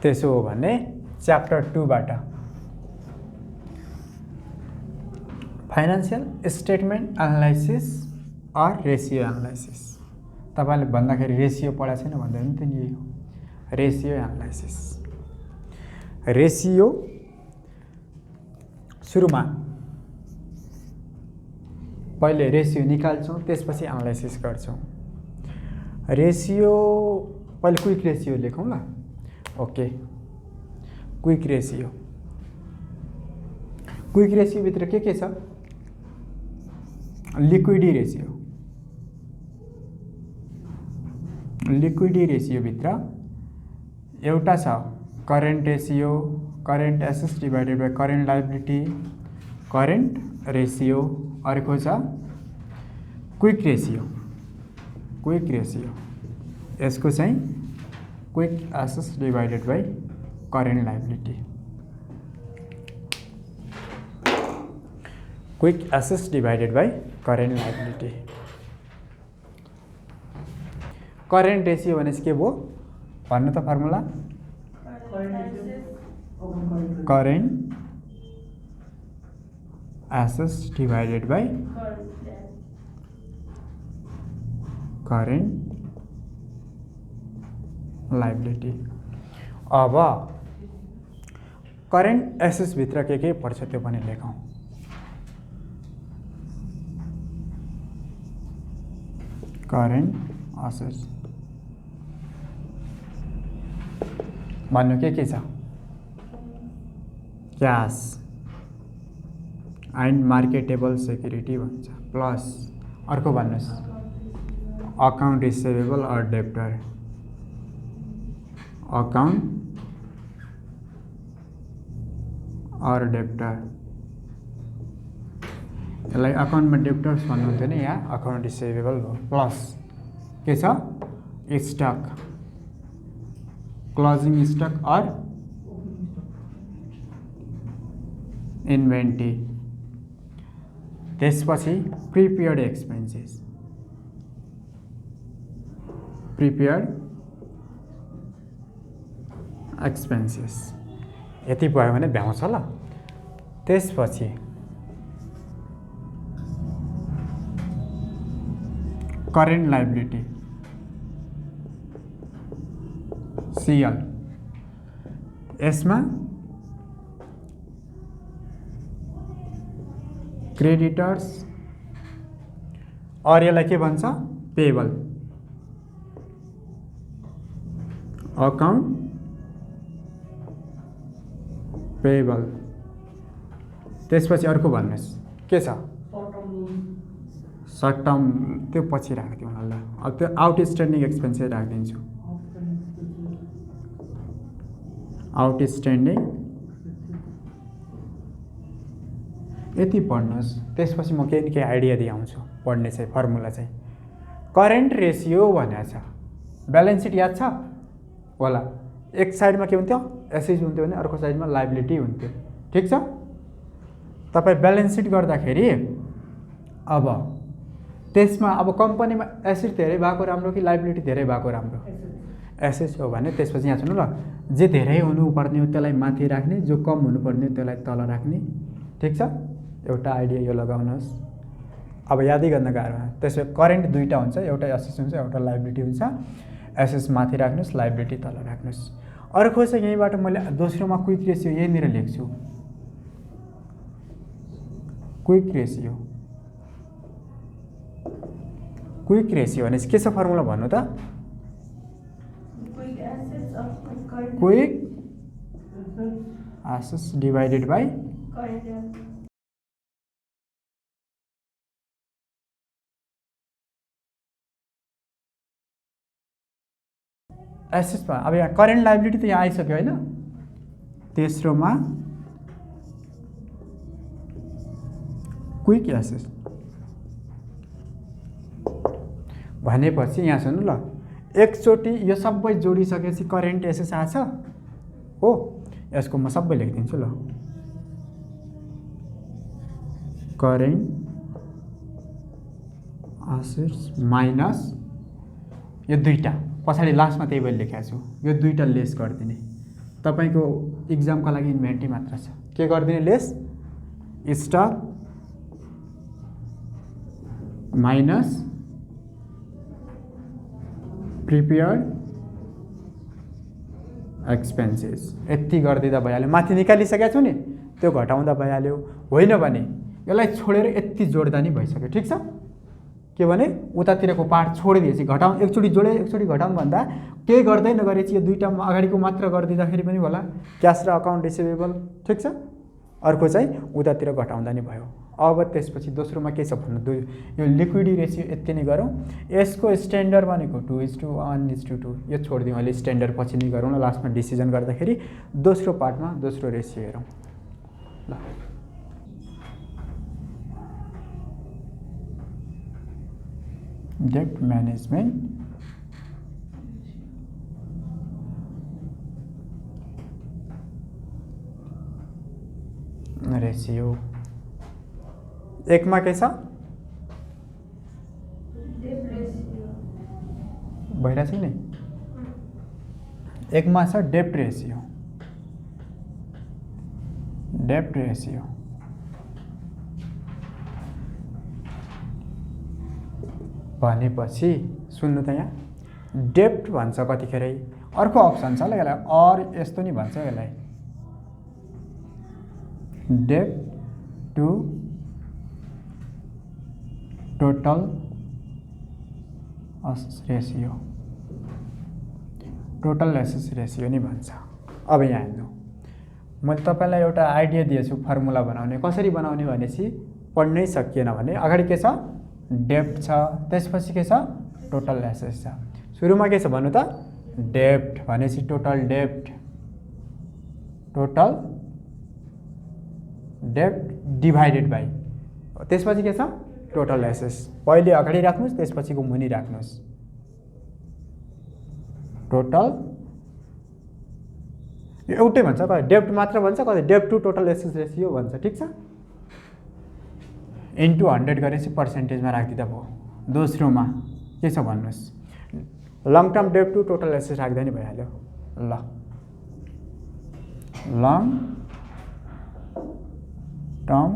त्यसो हो भने च्याप्टर 2 बाट फाइनान्शियल स्टेटमेन्ट एनालाइसिस अर रेसियो एनालाइसिस तपाईले भन्दाखेरि रेसियो पढा छैन भन्दै नि त नि यही हो रेसियो एनालाइसिस रेसियो सुरुमा पहिले रेसियो निकाल्छौं त्यसपछि एनालाइसिस गर्छौं रेसियो पहिले क्विक रेसियो लेखौं ल ओके क्विक रेसियो भित्र के छ लिक्विडी रेसियो भित्र एउटा छ current ratio current assets divided by current liability current ratio अर्को छ क्विक रेसियो यसको चाहिँ quick assets divided by current liability quick assets divided by current liability current ratio भनेपछि के भयो भन्नु त formula current assets divided by current liability अब करेन्ट एसेट्स भित्र के पर्छ त्यो पनि लेखौं करेन्ट एसेट्स भन्नु के छ क्याश एन्ड मार्केटेबल सेक्युरिटी भन्छ प्लस अर्को भन्नुस् account receivable or debtor account or debtor यसलाई अकाउन्टमा डेब्टर्स भन्नुहुन्थ्यो नि यहाँ अकाउन्ट रिसिभेबल हो प्लस के छ stock closing stock or inventory त्यसपछि प्रिपेयर्ड एक्सपेन्सेस यति भयो भने भ्याउँछ ल त्यसपछि करेन्ट लायबिलिटी सीएल यसमा क्रेडिटर्स और यसलाई के भन्छ पेएबल अकाउन्ट पेएबल त्यसपछि अर्को भन्नुस् के छ सर्ट टर्म त्यो पछि राख्दिउँ ल अब त्यो आउटस्ट्यान्डिङ एक्सपेन्सेस राखिदिन्छु आउटस्ट्यान्डिङ यति पढ्नुस् त्यसपछि म केही आइडिया दिइआउँछु पढ्ने चाहिँ फर्मुला चाहिँ करेन्ट रेसियो भनेको छ ब्यालेन्स सिट याद छ होला एक साइडमा के हुन्थ्यो एसेट हुन्थ्यो भने अर्को साइडमा लायबिलिटी हुन्थ्यो ठीक छ तपाई ब्यालेन्स सिट गर्दाखेरि अब त्यसमा अब कम्पनीमा एसेट धेरै भएको राम्रो कि लायबिलिटी धेरै भएको राम्रो एसेट हो भने त्यसपछि यहाँ सुन्नु ल जे धेरै हुनुपर्ने हो त्यसलाई माथि राख्ने जो कम हुनुपर्ने हो त्यसलाई तल राख्ने ठीक छ एउटा आइडिया यो लगाउनुहोस् अब यादै गर्न गाह्रो त्यसो करेन्ट दुईटा हुन्छ एउटा एसेट हुन्छ एउटा लायबिलिटी हुन्छ एसेट माथि राख्नुस् लायबिलिटी तल राख्नुस् अर्को चाहिँ यहीबाट मैले दोस्रोमा क्विक रेसियो यहीँनिर लेख्छु क्विक रेसियो भने के छ फर्मुला भन्नु त क्विक एसेट्स डिवाइडेड बाइ एसेट्समा अब यहाँ करेन्ट लायबिलिटी त यहाँ आइसक्यो हैन तेस्रोमा क्विक एसेट्स भनेपछि यहाँ सुन्नु ल एकचोटी यो सबै जोडिसकेपछि करेन्ट एसेट्स आछ हो यसको म सबै लेखिदिन्छु ल करेन्ट एसेट्स माइनस यो दुईटा पछाडि लास्टमा त्यही मैले लेखेको छु यो दुईटा लेस गरिदिने तपाईँको इक्जामका लागि इन्भेन्ट्री मात्र छ। के गरिदिने less stock minus prepared expenses यति गरिदिँदा भइहाल्यो। माथि निकालिसकेको छु नि त्यो घटाउँदा भइहाल्यो। होइन भने यसलाई छोडेर यति जोड्दा नि भइसक्यो। ठिक छ। के भने उतातिरको पार्ट छोडिदिएपछि घटाउँ एकचोटि जोडे एकचोटि घटाउँ भन्दा केही गर्दै नगरेपछि यो दुईटा अगाडिको मात्र गरिदिँदाखेरि पनि होला क्यास र अकाउन्ट रिसिभेबल। ठिक छ। अर्को चाहिँ उतातिर घटाउँदा नि भयो। अब त्यसपछि दोस्रोमा के छ भन्नु यो लिक्विडी रेसियो यति नै गरौँ। यसको स्ट्यान्डर्ड भनेको 2:1:2 यो छोडिदिउँ। अहिले स्ट्यान्डर्ड पछि नै गरौँ न लास्टमा डिसिजन गर्दाखेरि। दोस्रो पार्टमा दोस्रो रेसियो हेरौँ ल। डेब्ट म्यानेजमेन्ट रेसियो एकमा के छ भइरहेछ नि एकमा छ डेब्ट रेसियो। डेब्ट रेसियो भनेपछि सुन्नु त यहाँ डेब्ट भन्छ कतिखेर अर्को अप्सन छ ल यसलाई अर यस्तो नि भन्छ यसलाई डेब्ट to total assets ratio total assets ratio नि भन्छ। अब यहाँ हेर्नु मैले तपाईँलाई एउटा आइडिया दिएछु फर्मुला बनाउने कसरी बनाउने भनेपछि पढ्नै सकिएन भने अगाडि के छ डेब्ट छ त्यसपछि के छ टोटल एसेट्स छ। सुरुमा के छ भन्नु त डेब्ट भनेपछि टोटल डेब्ट डिभाइडेड बाई त्यसपछि के छ टोटल एसेट्स। पहिले अगाडि राख्नुस् त्यसपछिको मुनि राख्नुस् टोटल यो एउटै भन्छ कहिले डेब्ट मात्र भन्छ कहिले डेब्ट टु टोटल एसेट्स रेसियो भन्छ। ठिक छ। इन्टु 100 गरेपछि पर्सेन्टेजमा राखिदिँदा भयो। दोस्रोमा के छ भन्नुहोस् लङ टर्म डेब्ट टु टोटल एसेट्स राख्दा नि भइहाल्यो ल। लङ टर्म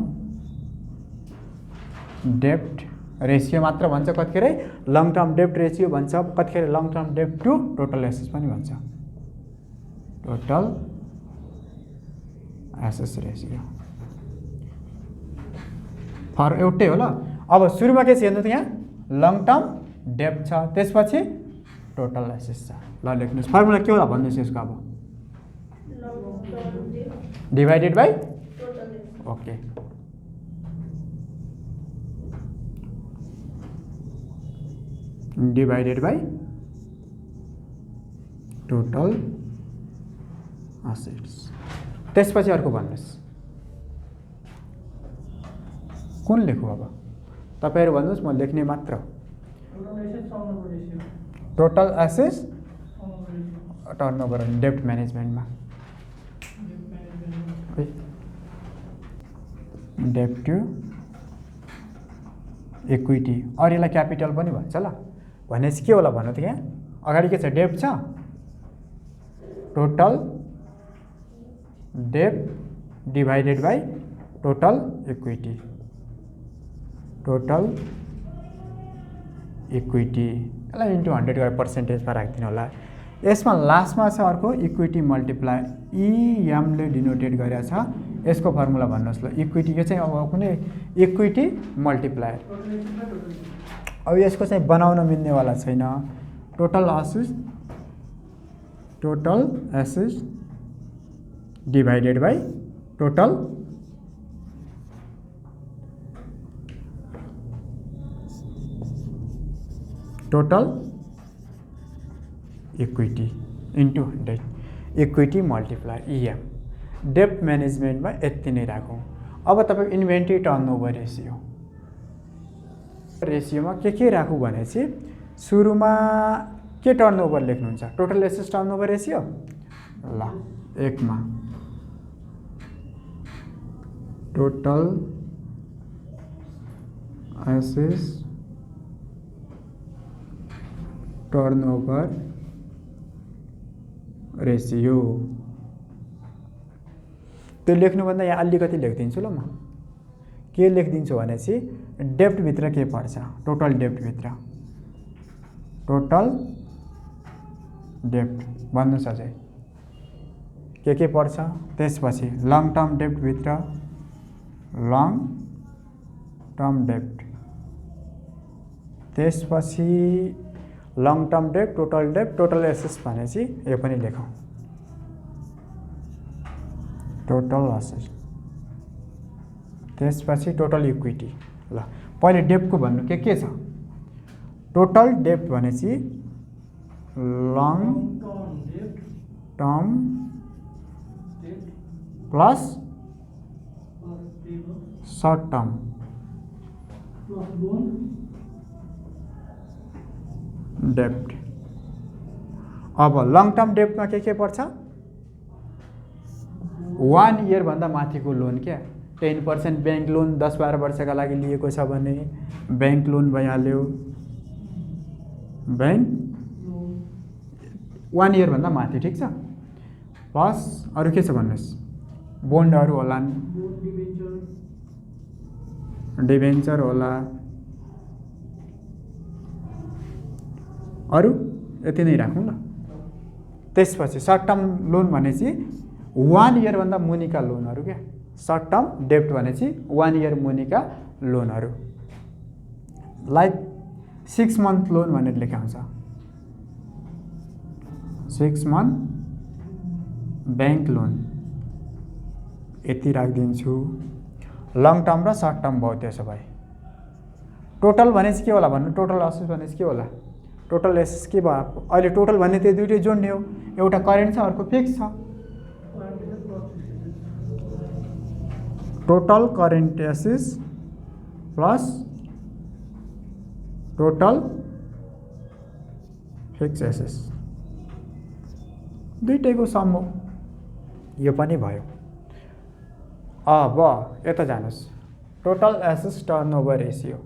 डेब्ट रेसियो मात्र भन्छ कतिखेर लङ टर्म डेब्ट रेसियो भन्छ कतिखेर लङ टर्म डेब्ट टु टोटल एसेट्स पनि भन्छ टोटल एसेट्स रेसियो फर एउटै हो ल। अब सुरुमा के छ हेर्नु त यहाँ लङ टर्म डेब्ट छ त्यसपछि टोटल एसेट्स छ। ल लेख्नुहोस् फर्मुला के होला भन्नुहोस् यसको अब divided by okay divided by total assets. त्यसपछि अर्को भन्नुहोस् कुन लेखु अब तपाईहरु भन्नुहोस् म लेख्ने मात्र टोटल एसेट्स टर्नओभर डेब्ट म्यानेजमेन्टमा डेब्ट टु इक्विटी और यसलाई क्यापिटल पनि भन्छ ल। भनेपछि के होला भन्नु त यहाँ अगाडि के छ डेब्ट छ टोटल डेब्ट डिभाइडेड बाई टोटल इक्विटी यसलाई इन्टु 100 गरेर पर्सेन्टेजमा राखिदिनु होला। यसमा लास्टमा छ अर्को इक्विटी मल्टिप्लाई EM ले डिनोटेड गरेको छ। यसको फर्मुला भन्नुहोस् ल इक्विटी यो चाहिँ अब कुनै इक्विटी मल्टिप्लायर अब यसको चाहिँ बनाउन मिल्नेवाला छैन। Total assets divided by total equity into 100 equity multiply EM डेब्ट म्यानेजमेन्टमा यति नै राखौँ। अब तपाईको इन्भेन्ट्री टर्नओभर रेसियोमा के राखौँ भनेपछि सुरुमा के टर्नओभर लेख्नुहुन्छ टोटल एसेट्स टर्नओभर रेसियो ल एकमा टोटल एसेट्स टर्नओभर रेसियो त्यो लेख्नुभन्दा यहाँ अलिकति लेखिदिन्छु ल म। के लेखिदिन्छु भनेपछि डेप्टभित्र के पर्छ, टोटल डेप्टभित्र टोटल डेप्ट भन्नुहोस् अझै के पर्छ। त्यसपछि लङ टर्म डेप्टभित्र लङ टर्म डेप्ट, त्यसपछि लङ टर्म डेप्ट, टोटल एसेट्स भनेपछि यो पनि लेखौँ टोटल एसेट्स, त्यसपछि टोटल इक्विटी। ल पहिले डेप्टको भन्नु के छ। टोटल डेप्ट भनेपछि long term plus short term डेप्ट। अब लङ टर्म डेप्टमा के पर्छ, 1 इयर भन्दा माथिको लोन क्या, 10% बैंक लोन 10-12 वर्षका लागि लिएको छ भने बैंक लोन भइहाल्यो। बैंक 1 इयर भन्दा माथि, ठिक छ। प्लस अरू के छ भन्नुहोस्, बोन्डहरू होलान्, डिभेन्चर होला, अरू यति नै राखौँ ल। त्यसपछि सर्ट टर्म लोन भनेपछि 1 इयर भन्दा मुनिका लोनहरू क्या, सर्ट टर्म डेप्ट भनेपछि 1 इयर मुनिका लोनहरू, लाइक 6 मन्थ लोन भनेर लेखाउँछ, 6 मन्थ बैंक लोन यति राखिदिन्छु। लङ टर्म र सर्ट टर्म भयो त्यसो भए। टोटल भनेपछि के होला भन्नु, टोटल एसेट्स भनेपछि के होला, टोटल एसेट्स के भयो अहिले टोटल भन्ने त्यो दुइटै जोड्ने हो, एउटा करेन्ट छ अर्को फिक्स छ। Total current assets plus total fix assets दुइटैको सम हो, यो पनि भयो। अब यता जानुहोस्, टोटल एसेट्स टर्नओभर रेसियो।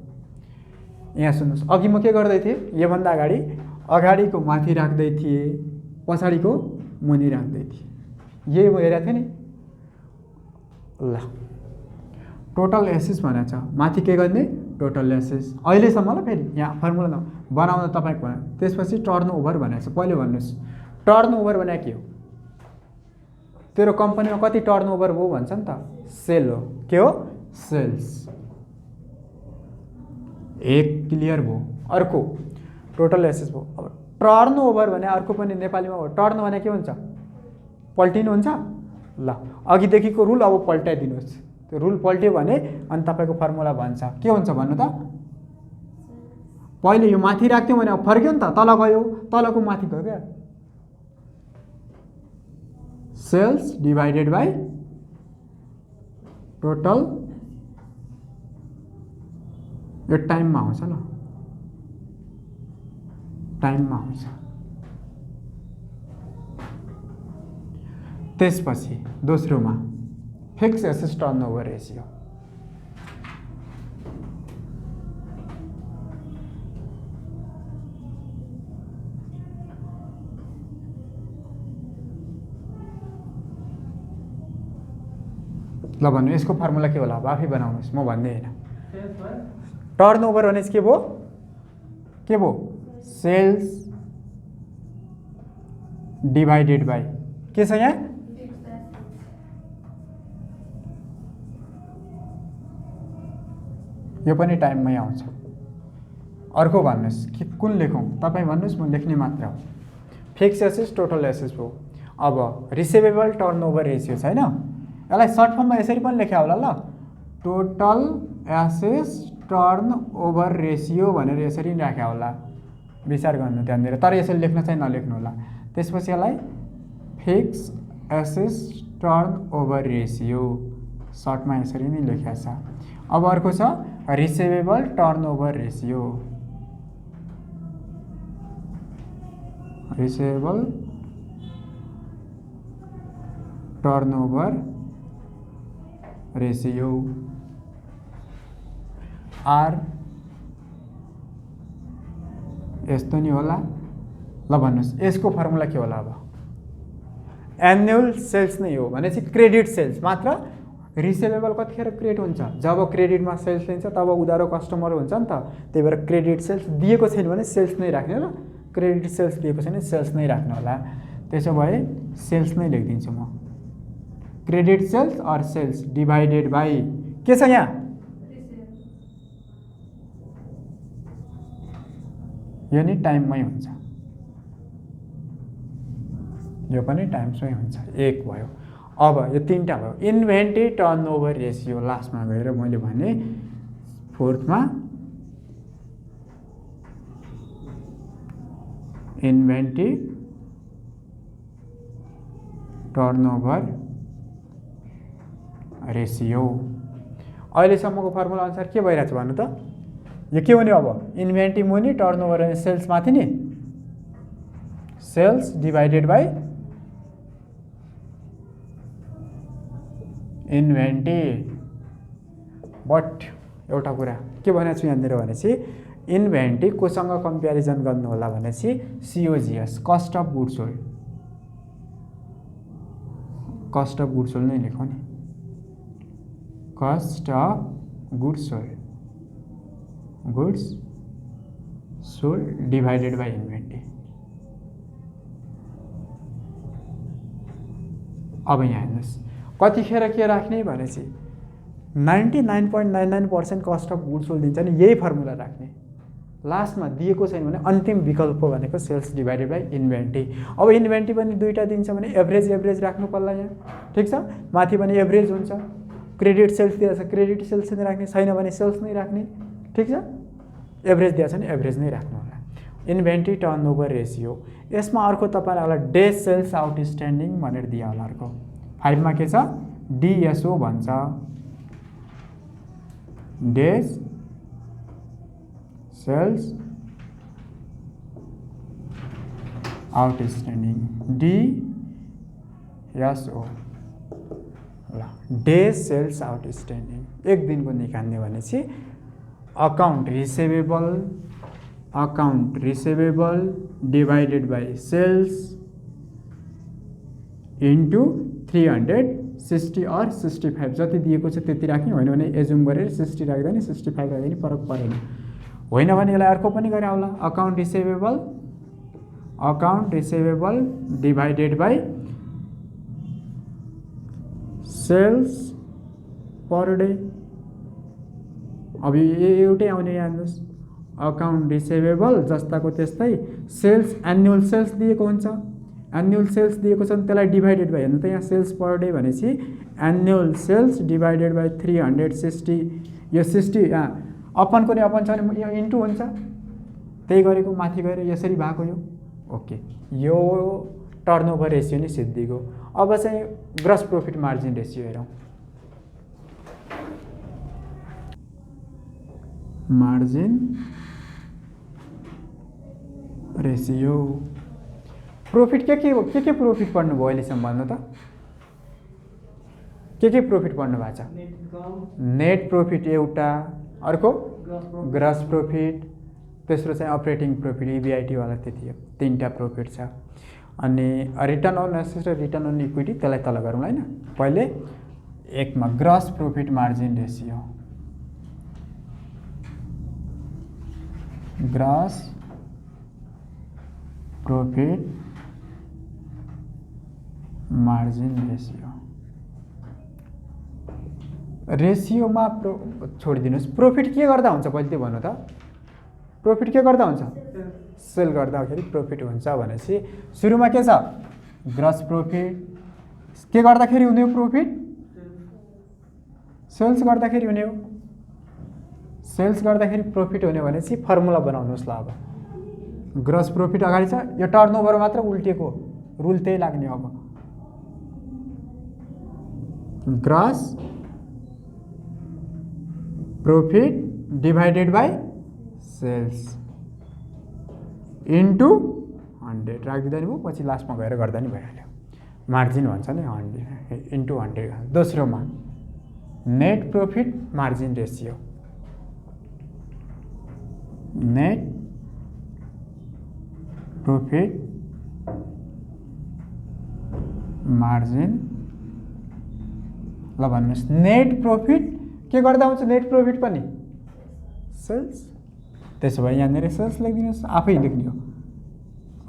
यहाँ सुन्नुहोस्, अघि म के गर्दै थिएँ, योभन्दा अगाडिको माथि राख्दै थिएँ, पछाडिको मुनि राख्दै थिएँ, यही हेरेको थिएँ नि। ल टोटल एसेट्स भनेको छ, माथि के गर्ने टोटल एसेट्स अहिलेसम्म ल, फेरि यहाँ फर्मुला बनाउँदा तपाईँको भयो। त्यसपछि टर्नओभर भनेको छ, पहिले भन्नुहोस् टर्नओभर भनेको के हो, तेरो कम्पनीमा कति टर्नओभर भयो भन्छ नि त, सेल हो, के हो सेल्स, एक क्लियर भयो। अर्को टोटल एसेट्स भयो। अब टर्नओभर भने अर्को पनि नेपालीमा हो, टर्न भने के हुन्छ, पल्टिनु हुन्छ। ल अघिदेखिको रुल अब पल्टाइदिनुहोस्, त्यो रुल पल्ट्यो भने अनि तपाईँको फर्मुला भन्छ के हुन्छ भन्नु त, पहिले यो माथि राख्थ्यौँ भने अब फर्क्यो नि त, तल गयो, तलको माथि गयो क्या, सेल्स डिभाइडेड बाई टोटल, यो टाइममा आउँछ ल, टाइममा आउँछ। त्यसपछि दोस्रोमा फिक्स एसेट्स टर्नओभर रेसियो। ल भन्नु यसको फर्मुला के होला, अब आफै बनाउनुहोस्, म भन्दै होइन। टर्नओभर भनेपछि के भयो सेल्स डिभाइडेड बाई के छ यहाँ, यो पनि टाइममै आउँछ। अर्को भन्नुहोस् कि कुन लेखौँ, तपाईँ भन्नुहोस्, म लेख्ने मात्र हो। फिक्स एसेट्स टोटल एसेट्स भयो। अब रिसिभेबल टर्नओभर रेसियो छैन, यसलाई सर्ट फर्ममा यसरी पनि लेख्या होला ल, टोटल एसेट्स टर्नओभर रेसियो भनेर यसरी राख्या होला, विचार गर्नु ध्यान दिएर, तर यसरी लेख्न चाहिँ नलेख्नु होला। त्यसपछि यसलाई फिक्स एसेट्स टर्नओभर रेसियो सर्टमा यसरी नै लेख्या छ। अब अर्को छ receivable turnover ratio, receivable turnover ratio R यस्तो नि होला। ल भन्नुहोस् यसको फर्मुला के होला, अब एन्युअल सेल्स नै हो भनेपछि क्रेडिट सेल्स मात्र। रिसिभेबल कतिखेर क्रिएट हुन्छ जब क्रेडिटमा सेल्स लिन्छ तब उधारो कस्टमर हुन्छ नि त, त्यही भएर क्रेडिट सेल्स दिएको छैन भने सेल्स नै राख्ने ल, क्रेडिट सेल्स दिएको छैन सेल्स नै राख्नु होला। त्यसो भए सेल्स नै लेखिदिन्छु म, credit sales or sales divided by के छ यहाँ, यो नि टाइममै हुन्छ, यो पनि टाइम्समै हुन्छ, 1 भयो। अब यो 3टा भयो। इन्भेन्ट्री टर्नओभर रेसियो लास्टमा गएर मैले भने 4थमा इन्भेन्ट्री टर्नओभर रेसियो। अहिलेसम्मको फर्मुला अनुसार के भइरहेछ भन्नु त, यो के हुने अब, इन्भेन्ट्री मुनि टर्नओभर सेल्स माथि नि, sales divided by inventory. But एउटा कुरा के भनेको छु यहाँनिर भनेपछि इन्भेन्ट्री कोसँग कम्पेरिजन गर्नु होला भनेपछि COGS, cost of goods sold, cost of goods sold नै लेखौँ नि, cost of goods sold, goods sold divided by inventory. अब यहाँ हेर्नुहोस् कतिखेर के राख्ने भनेपछि 99.99% कस्ट अफ गुड्स सोल्ड दिन्छ नि, यही फर्मुला राख्ने। लास्टमा दिएको छैन भने अन्तिम विकल्प भनेको सेल्स डिभाइडेड बाई इन्भेन्ट्री। अब इन्भेन्ट्री पनि 2टा दिन्छ भने एभरेज राख्नु पर्ला यहाँ, ठिक छ, माथि पनि एभरेज हुन्छ, क्रेडिट सेल्स दिएछ क्रेडिट सेल्स नै राख्ने, छैन भने सेल्स नै राख्ने, ठिक छ, एभरेज दिएछ भने एभरेज नै राख्नु होला। इन्भेन्ट्री टर्नओभर रेसियो, यसमा अर्को तपाईँलाई होला डे सेल्स आउटस्ट्यान्डिङ भनेर दिया होला, अर्को 5 मा के छ DSO भन्छ, डेज सेल्स आउटस्ट्यान्डिङ, DSO ल, डेज सेल्स आउटस्ट्यान्डिङ 1 दिनको निकाल्ने भनेपछि account receivable divided by sales into 360 or 65 जति दिएको छ त्यति राख्ने, होइन भने एजुम गरेर 60 राख्दा नि 65 राख्दा नि फरक परेन, होइन भने यसलाई अर्को पनि गरे आउला, account receivable divided by sales per day. अब एउटै आउने यहाँ हेर्नुहोस्, अकाउन्ट रिसिभेबल जस्ताको त्यस्तै, सेल्स एन्युअल सेल्स दिएको हुन्छ, एन्युअल सेल्स दिएको छ भने त्यसलाई डिभाइडेड बाई, हेर्नु त यहाँ सेल्स पर डे भनेपछि एन्युअल सेल्स डिभाइडेड बाई 360, यो 60 अपनको नि अपन छ भने यो इन्टु हुन्छ, त्यही गरेको माथि गएर यसरी भएको यो, ओके, यो टर्नओभर रेसियो नि सिद्धिको। अब चाहिँ ग्रस प्रॉफिट मार्जिन रेसियो हेरौँ, मार्जिन रेसियो, प्रॉफिट के प्रॉफिट पढ्नु भयो अहिलेसम्म भन्नु त, के प्रॉफिट पढ्नु भएको छ, नेट प्रॉफिट एउटा, अर्को ग्रस प्रॉफिट, तेस्रो चाहिँ अपरेटिङ प्रॉफिट EBIT वाला, त्यति हो, 3टा प्रॉफिट छ। अनि रिटर्न अन एसेट र रिटर्न अन इक्विटी त्यसलाई तल गरौँ हैन, पहिले 1 मा gross profit margin ratio, gross profit margin ratio, रेसियोमा छोडिदिनुहोस्, प्रॉफिट के गर्दा हुन्छ पहिले त्यो भन्नु त, प्रॉफिट के गर्दा हुन्छ, सेल गर्दाखेरि प्रॉफिट हुन्छ भनेपछि सुरुमा के छ ग्रस प्रॉफिट, के गर्दाखेरि हुने हो प्रॉफिट, सेल्स गर्दाखेरि हुने हो, सेल्स गर्दाखेरि प्रॉफिट हुने भनेपछि फर्मुला बनाउनुहोस् ल। अब ग्रस प्रॉफिट अगाडि छ, यो टर्नओभर मात्र उल्टेको, रुल त्यही लाग्ने। अब gross profit divided by sales into 100 राखिदिँदा नि भयो, पछि लास्टमा गएर गर्दा नि भइहाल्यो, मार्जिन भन्छ नि 100 इन्टु 100। दोस्रोमा net profit margin ratio, net profit margin. ल भन्नुहोस् नेट प्रफिट के गर्दा हुन्छ नेट प्रफिट पनि सेल्स। त्यसो भए यहाँनिर सेल्स लेखिदिनुहोस्, आफै लेख्ने हो।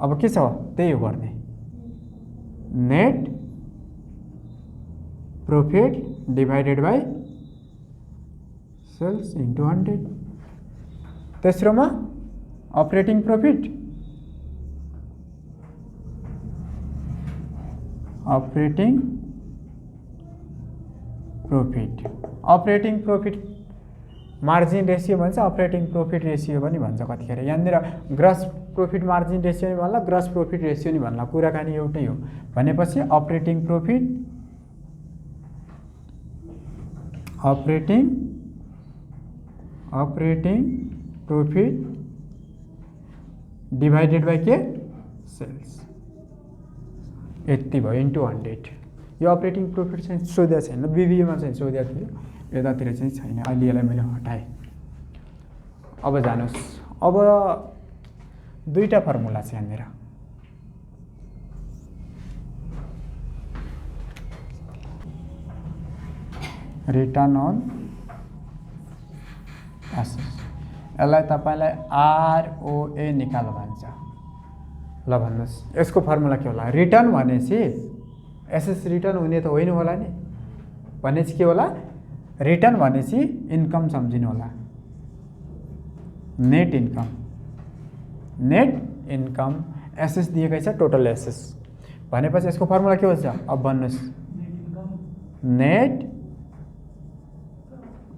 अब के छ त्यही हो गर्ने, net profit divided by sales into 100। तेस्रोमा operating profit, operating profit, operating profit margin ratio भन्छ, अपरेटिङ प्रफिट रेसियो पनि भन्छ कतिखेर। यहाँनिर ग्रस प्रफिट मार्जिन रेसियो नि भन्ला, ग्रस प्रफिट रेसियो नि भन्ला, कुराकानी एउटै हो। भनेपछि operating profit, operating profit divided by के सेल्स, यति भयो इन्टु 100। यो अपरेटिङ प्रफिट चाहिँ सोधेको छैन, बिबिएमा चाहिँ सोधेको थियो, यतातिर चाहिँ छैन। अहिले यसलाई मैले हटाएँ। अब जानुहोस्, अब दुईटा फर्मुला छ यहाँनिर। रिटर्न अन एसेट्स, यसलाई तपाईँलाई आरओए निकाल भन्छ। ल भन्नुहोस् यसको फर्मुला के होला? रिटर्न भनेपछि एसेट्स रिटर्न हुने त होइन होला नि, भनेपछि के होला? रिटर्न भनेपछि इन्कम सम्झिनु होला, net income. Net income assets दिएकै छ, टोटल एसेट्स भनेपछि यसको फर्मुला के हुन्छ? अब भन्नुहोस् net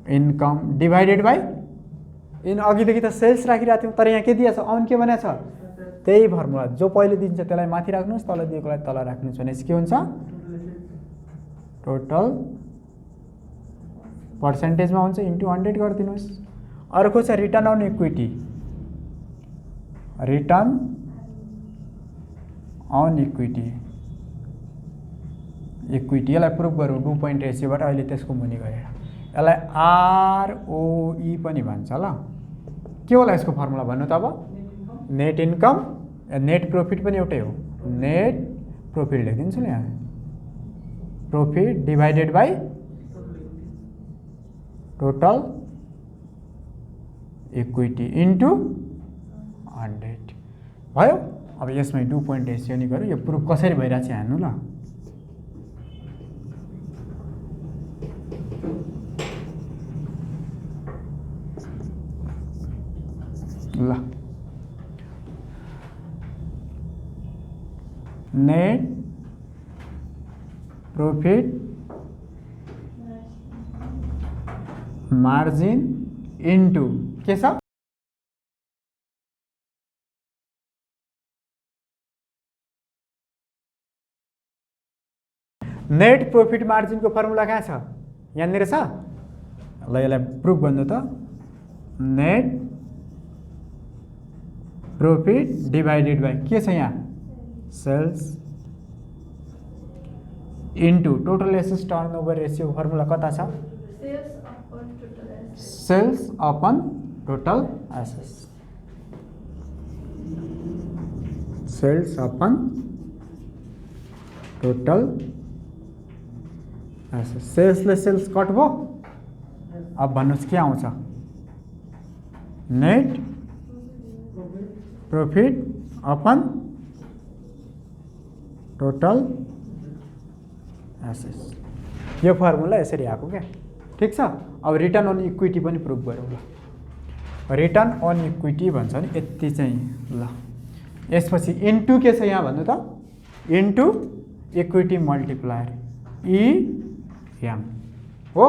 income divided by in. अघिदेखि त सेल्स राखिरहेको थियौँ, तर यहाँ के दिएछ? अन के भनेको छ? त्यही फर्मुला जो पहिले दिन्छ त्यसलाई माथि राख्नुहोस्, तल दिएकोलाई तल राख्नुहोस्। भनेपछि के हुन्छ? टोटल पर्सेन्टेजमा हुन्छ इन्टु 100 गरिदिनुहोस्। अर्को छ return on equity, return on equity, equity यसलाई प्रुभ गरौँ डु पोइन्ट रेसियोबाट। अहिले त्यसको मुनि गरेर यसलाई आरओई पनि भन्छ। ल के होला यसको फर्मुला भन्नु त? अब नेट इन्कम, नेट प्रफिट पनि एउटै हो, नेट प्रफिट लेखिदिन्छु नि यहाँ, profit divided by total equity into 100 भयो। अब यसमै डु पोइन्ट रेसियो नि गरौँ। यो प्रुफ कसरी भइरहेको छ हेर्नु ल। ल नेट प्रफिट मार्जिन इन्टु के छ? नेट प्रफिट मार्जिनको फर्मुला कहाँ छ? यहाँनिर छ। ल यसलाई प्रुफ गर्नु त। नेट प्रफिट डिभाइडेड बाई के छ यहाँ? Sales into total assets turnover ratio formula कता छ? Sales upon total assets, sales upon total assets. सेल्सले सेल्स कट भयो। अब भन्नुहोस् के आउँछ? Net profit upon total assets. यो फर्मुला यसरी आएको क्या, ठिक छ। अब रिटर्न अन इक्विटी पनि प्रुभ गरौँ ल। रिटर्न अन इक्विटी भन्छ नि यति चाहिँ। ल यसपछि इन्टु के छ यहाँ भन्नु त? इन्टु इक्विटी मल्टिप्लायर इएम हो,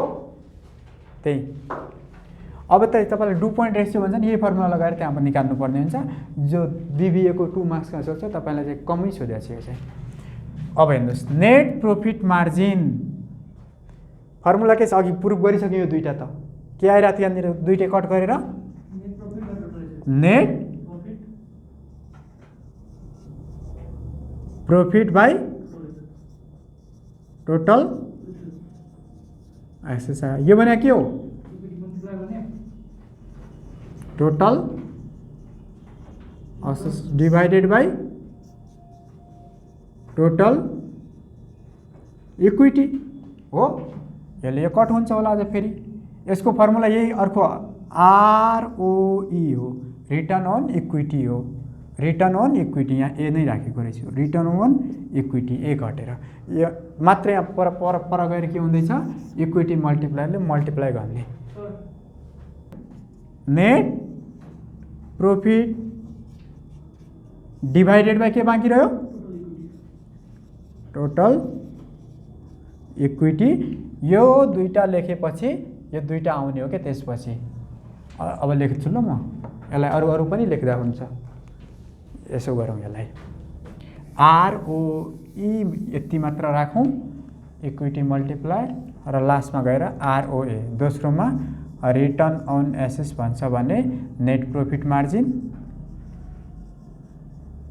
त्यही। अब त तपाईँलाई डु पोइन्ट रेसियो भन्छ नि, यही फर्मुला लगाएर त्यहाँ पनि निकाल्नु पर्ने हुन्छ। जो बिबिएको 2 मार्क्समा सोध्छ तपाईँलाई चाहिँ कमै सोधेको छ यो चाहिँ। अब हेर्नुहोस् नेट प्रफिट मार्जिन फर्मुला के छ? अघि प्रुफ गरिसक्यो यो दुईटा त। के आइरहेको थियो यहाँनिर? दुईटै कट गरेर net profit by total assets. यो भने के हो? Total assets divided by total equity हो, यसले यो कट हुन्छ होला अझ फेरि। यसको फर्मुला यही अर्को आरओई हो, रिटर्न अन इक्विटी हो। रिटर्न अन इक्विटी यहाँ ए नै राखेको रहेछु, रिटर्न अन इक्विटी ए घटेर यो मात्रै यहाँ पर पर पर गएर के हुँदैछ, इक्विटी मल्टिप्लायरले मल्टिप्लाई गर्ने। नेट प्रॉफिट डिवाइडेड बाई के बाँकी रह्यो, टोटल इक्विटी। यो दुईटा लेखेपछि यो दुईटा आउने हो क्या त्यसपछि। अब लेख्छु ल म यसलाई, अरू पनि लेख्दा हुन्छ। यसो गरौँ यसलाई, आरओई यति मात्र राखौँ, इक्विटी मल्टिप्लायर, र लास्टमा गएर आरओए, दोस्रोमा रिटर्न अन एसेट्स भन्छ भने net profit margin,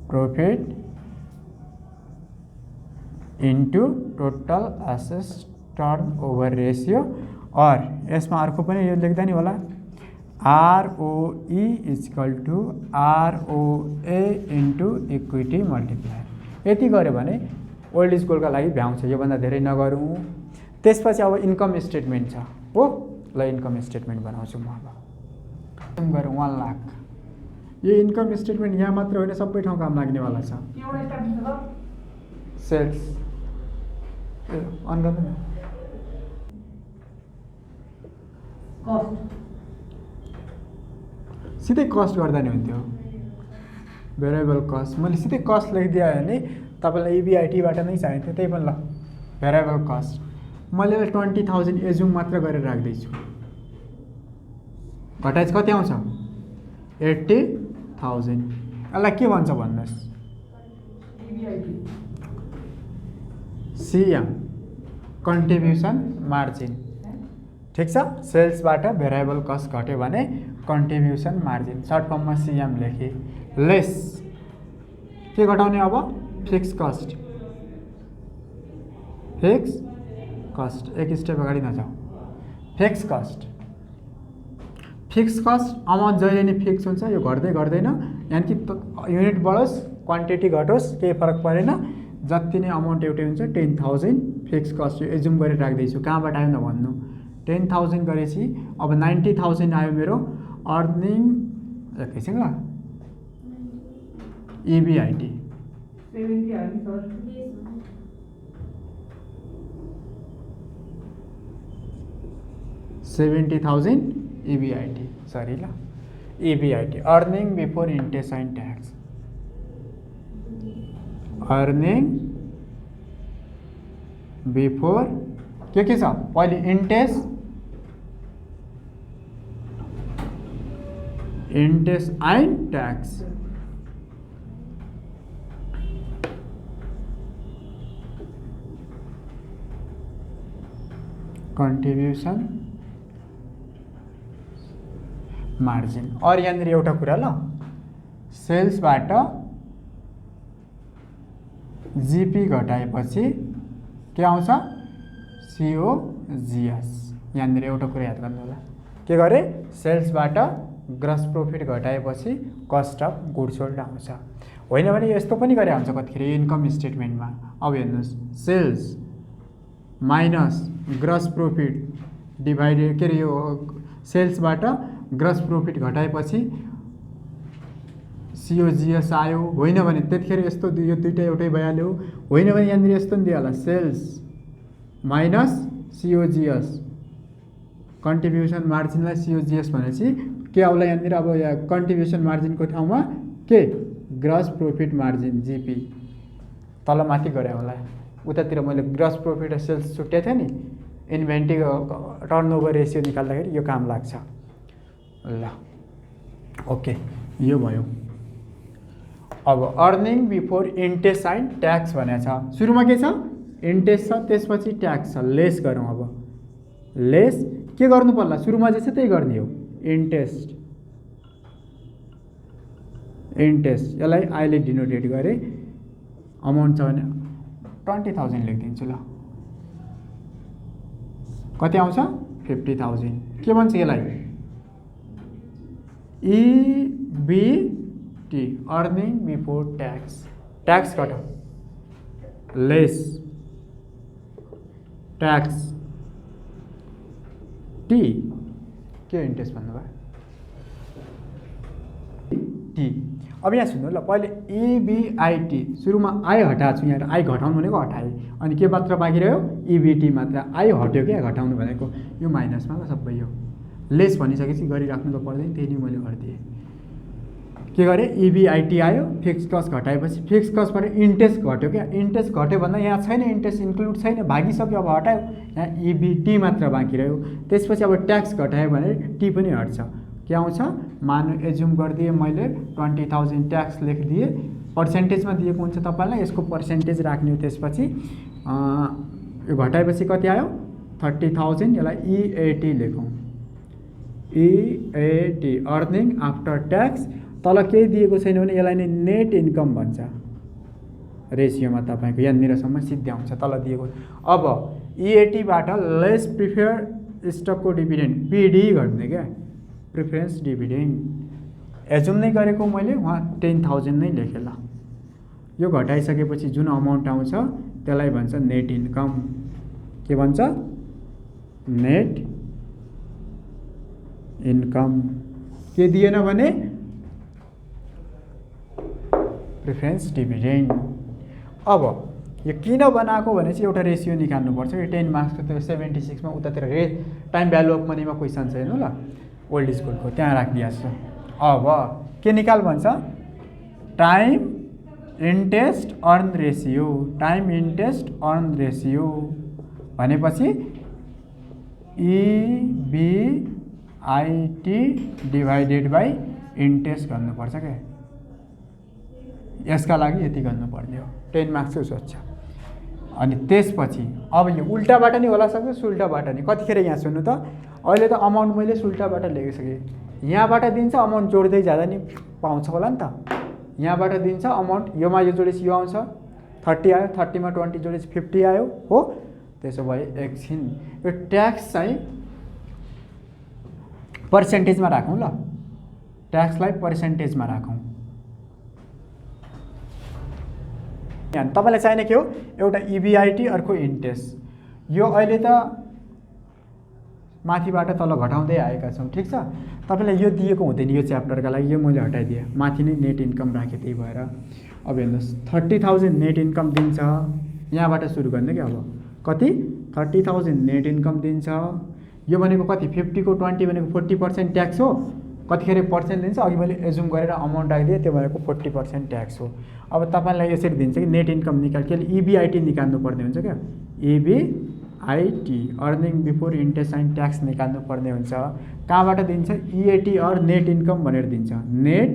profit into total assets turnover ratio. और यसमा अर्को पनि यो लेख्दा नि होला, ROE equal to ROA into equity multiplier. यति गऱ्यो भने ओल्ड इज गोल्डका लागि भ्याउँछ, योभन्दा धेरै नगरौँ। त्यसपछि अब इन्कम स्टेटमेन्ट छ हो, ल इन्कम स्टेटमेन्ट बनाउँछु म। अब गरौँ 1 लाख। यो इन्कम स्टेटमेन्ट यहाँ मात्र होइन, सबै ठाउँ काम लाग्नेवाला छ। सेल्स अन गर्नु न, सिधै कस्ट गर्दा नि हुन्थ्यो, भेरिएबल कस्ट। मैले सिधै कस्ट लेखिदिएँ भने तपाईँलाई इबिआइटीबाट नै चाहिन्थ्यो, त्यही पनि ल भेरिएबल कस्ट। मैले यसलाई 20,000 एजुम मात्र गरेर राख्दैछु। घटाइज कति आउँछ, 80,000। यसलाई के भन्छ भन्नुहोस्, सिएम कन्ट्रिब्युसन मार्जिन। ठिक छ, सेल्सबाट भेरिएबल कस्ट घट्यो भने कन्ट्रिब्युसन मार्जिन, सर्ट फर्ममा सिएम लेखेँ। लेस के घटाउने अब, फिक्स कस्ट। फिक्स कस्ट, एक स्टेप अगाडि नजाऊ। Fix cost, fix cost amount जहिले नै फिक्स हुन्छ, यो घट्दै घट्दैन। यानि कि युनिट बढोस् क्वान्टिटी घटोस् केही फरक परेन, जति नै अमाउन्ट एउटै हुन्छ। 10,000 फिक्स कस्ट यो एजुम गरेर राख्दैछु। कहाँबाट आयो नभन्नु, 10,000 गरेपछि अब 90,000 आयो मेरो अर्निङ। एकैछिन ल, इबिआइटी 70,000 इबिआइटी, सरी ल, EBIT earning before interest and tax. Earning before के छ, पहिले interest and tax. Contribution margin. और यहाँनिर एउटा कुरा ल, सेल्सबाट जिपी घटाएपछि के आउँछ, सिओजिएस। यहाँनिर एउटा कुरा याद गर्नु होला, के गरे, सेल्सबाट ग्रस प्रॉफिट घटाएपछि कस्ट अफ गुड्स सोल्ड आउँछ। होइन भने यस्तो पनि गरे हुन्छ कतिखेर इन्कम स्टेटमेन्टमा। अब हेर्नुहोस्, sales minus gross profit divided, के अरे यो सेल्सबाट ग्रस प्रॉफिट घटाएपछि सिओजिएस आयो। होइन भने त्यतिखेर यस्तो यो दुईटा एउटै भइहाल्यो। होइन भने यहाँनिर यस्तो नि दिइहाल्ला, सेल्स माइनस सिओजिएस, कन्ट्रिब्युसन मार्जिनलाई सिओजिएस भनेपछि के आउला यहाँनिर, अब यहाँ कन्ट्रिब्युसन मार्जिनको ठाउँमा के, ग्रस प्रॉफिट मार्जिन जिपी तल माथि गरे होला। उतातिर मैले ग्रस प्रॉफिट र सेल्स छुट्याएको थिएँ नि, इन्भेन्ट्री टर्नओभर रेसियो निकाल्दाखेरि यो काम लाग्छ। ल ओके, यो भयो। अब earning before interest and tax भनेको छ। सुरुमा के छ, इन्ट्रेस्ट छ, त्यसपछि ट्याक्स छ। लेस गरौँ। अब लेस के गर्नु पर्ला, सुरुमा जे छ त्यही गर्ने हो, इन्ट्रेस्ट। यसलाई आइले डिनोटेट गरे। अमाउन्ट छ भने 20,000 लेखिदिन्छु ल। कति आउँछ, 50,000। के भन्छ यसलाई, EBIT earning before tax. Tax घटाऊ, लेस ट्याक्स टी के इन्ट्रेस्ट भन्नुभयो टी। अब यहाँ सुन्नु ल, पहिले इबिआइटी सुरुमा आई हटाएको छु, यहाँ आई घटाउनु भनेको हटाएँ, अनि के मात्र बाँकी रह्यो इबिटी मात्र। आई हट्यो क्या घटाउनु भनेको, यो माइनसमा ल सबै, यो लेस भनिसकेपछि गरिराख्नु त पर्दैन, त्यही नै मैले गरिदिएँ। के गरेँ इबिआइटी आयो, फिक्स कस्ट घटाएपछि फिक्स कस्टबाट इन्ट्रेस्ट घट्यो क्या, इन्ट्रेस्ट घट्यो भन्दा यहाँ छैन, इन्ट्रेस्ट इन्क्लुड छैन, भागिसक्यो, अब हटायो, यहाँ इबिटी मात्र बाँकी रह्यो। त्यसपछि अब ट्याक्स घटायो भने टी पनि हट्छ, के आउँछ मानु एज्युम गरिदिएँ मैले 20,000 ट्याक्स लेखिदिएँ, पर्सेन्टेजमा दिएको हुन्छ तपाईँलाई, यसको पर्सेन्टेज राख्ने हो। त्यसपछि यो घटाएपछि कति आयो 30,000, यसलाई इएटी लेखौँ, इएटी अर्निङ आफ्टर ट्याक्स। तल केही दिएको छैन भने यसलाई नै नेट इन्कम भन्छ रेसियोमा, तपाईँको यहाँनिरसम्म सिद्ध्याउँछ तल दिएको। अब इएटीबाट लेस प्रिफर स्टकको डिभिडेन्ड पिडी घट्ने क्या, प्रिफरेन्स डिभिडेन्ड एजुम नै गरेको मैले, वहाँ 10,000 नै लेखेँ ल। यो घटाइसकेपछि जुन अमाउन्ट आउँछ त्यसलाई भन्छ नेट इन्कम। के भन्छ नेट इन्कम। के दिएन भने प्रिफरेन्स डिभिडेन्ड। अब यो किन बनाएको भने चाहिँ एउटा रेसियो निकाल्नुपर्छ। यो 10 मार्क्सको त्यो 76 मा उतातिर टाइम भ्यालु अफ मनीमा क्वेसन छ हेर्नु ल, ओल्ड स्कुलको त्यहाँ राखिदिएको छ। अब के निकाल भन्छ time interest earn ratio, time interest earn ratio भनेपछि इबिआइटी डिभाइडेड बाई इन्ट्रेस्ट गर्नुपर्छ क्या, यसका लागि यति गर्नुपर्ने हो। 10 मार्क्सको सोध्छ। अनि त्यसपछि अब यो उल्टाबाट नि होला सक्छ, सुल्टाबाट नि। कतिखेर यहाँ सुन्नु त, अहिले त अमाउन्ट मैले सुल्टाबाट लेखिसकेँ, यहाँबाट दिन्छ अमाउन्ट जोड्दै जाँदा नि पाउँछ होला नि त। यहाँबाट दिन्छ अमाउन्ट, योमा यो जोडेपछि यो आउँछ 30 आयो, 30 मा 20 जोडेपछि 50 आयो हो। त्यसो भए एकछिन यो ट्याक्स चाहिँ पर्सेन्टेजमा राखौँ ल, ट्याक्सलाई पर्सेन्टेजमा राखौँ। यहाँ तपाईँलाई चाहिने के हो, एउटा इबिआइटी अर्को इन्ट्रेस्ट। यो अहिले त माथिबाट तल घटाउँदै आएका छौँ, ठिक छ। तपाईँलाई यो दिएको हुँदैन यो च्याप्टरका लागि, यो मैले हटाइदिएँ, माथि नै नेट इन्कम राखेँ, त्यही भएर। अब हेर्नुहोस् 30,000 नेट इन्कम दिन्छ, यहाँबाट सुरु गर्ने क्या। अब कति 30,000 नेट इन्कम दिन्छ, यो भनेको कति 50 को 20 भनेको 40% ट्याक्स हो। कतिखेर पर्सेन्ट दिन्छ, अघि मैले एजुम गरेर अमाउन्ट राखिदिएँ, त्यो भनेको 40% ट्याक्स हो। अब तपाईँलाई यसरी दिन्छ कि नेट इन्कम निकाल, के इबिआइटी निकाल्नु पर्ने हुन्छ क्या, EBIT earning before interest and tax निकाल्नु पर्ने हुन्छ। कहाँबाट दिन्छ इएटी अर नेट इन्कम भनेर दिन्छ, नेट